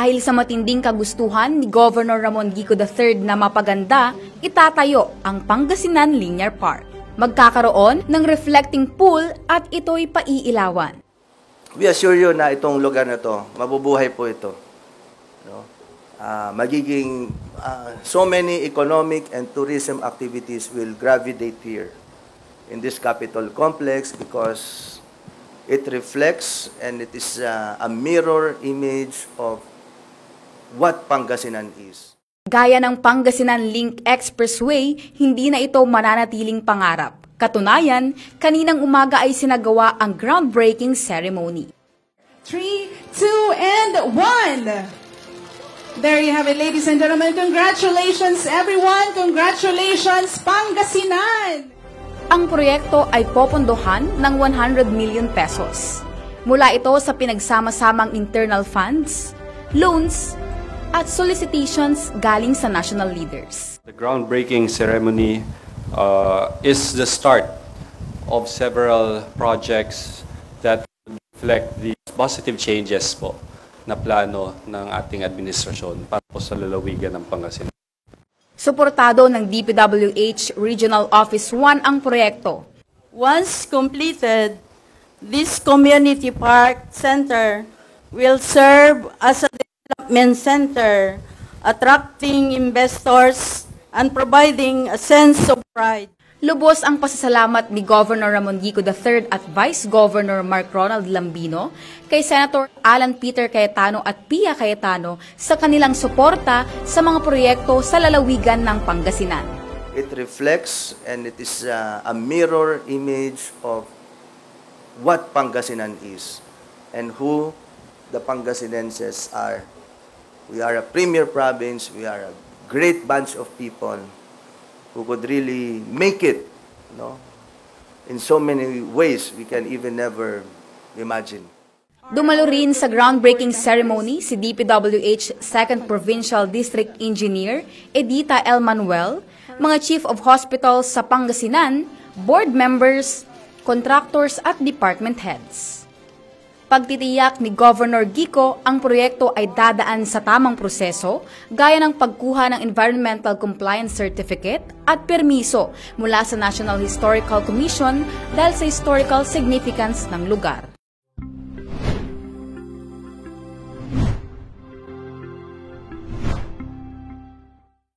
Dahil sa matinding kagustuhan ni Governor Ramon Gico III na mapaganda, itatayo ang Pangasinan Linear Park. Magkakaroon ng reflecting pool at ito'y paiilawan. We assure you na itong lugar na to, mabubuhay po ito. No? Magiging so many economic and tourism activities will gravitate here in this Capitol complex because it reflects and it is a mirror image of what Pangasinan is. Gaya ng Pangasinan Link Expressway, hindi na ito mananatiling pangarap. Katunayan, kaninang umaga ay sinagawa ang groundbreaking ceremony. 3, 2, and 1! There you have it, ladies and gentlemen. Congratulations, everyone! Congratulations, Pangasinan! Ang proyekto ay popondohan ng 100 million pesos. Mula ito sa pinagsama-samang internal funds, loans, at solicitations galing sa national leaders. The groundbreaking ceremony is the start of several projects that reflect the positive changes po na plano ng ating administrasyon para po sa lalawigan ng Pangasinan. Suportado ng DPWH Regional Office 1 ang proyekto. Once completed, this community park center will serve as a development center, attracting investors and providing a sense of pride. Lubos ang pasasalamat ni Governor Ramon Gico III at Vice Governor Mark Ronald Lambino kay Senator Alan Peter Cayetano at Pia Cayetano sa kanilang suporta sa mga proyekto sa lalawigan ng Pangasinan. It reflects and it is a mirror image of what Pangasinan is and who the Pangasinenses are. We are a premier province, we are a great bunch of people who could really make it, no? In so many ways we can even never imagine. Dumalo rin sa groundbreaking ceremony si DPWH 2nd Provincial District Engineer Edita L. Manuel, mga Chief of Hospitals sa Pangasinan, board members, contractors at department heads. Pagtitiyak ni Governor Gico, ang proyekto ay dadaan sa tamang proseso, gaya ng pagkuha ng Environmental Compliance Certificate at permiso mula sa National Historical Commission dahil sa historical significance ng lugar.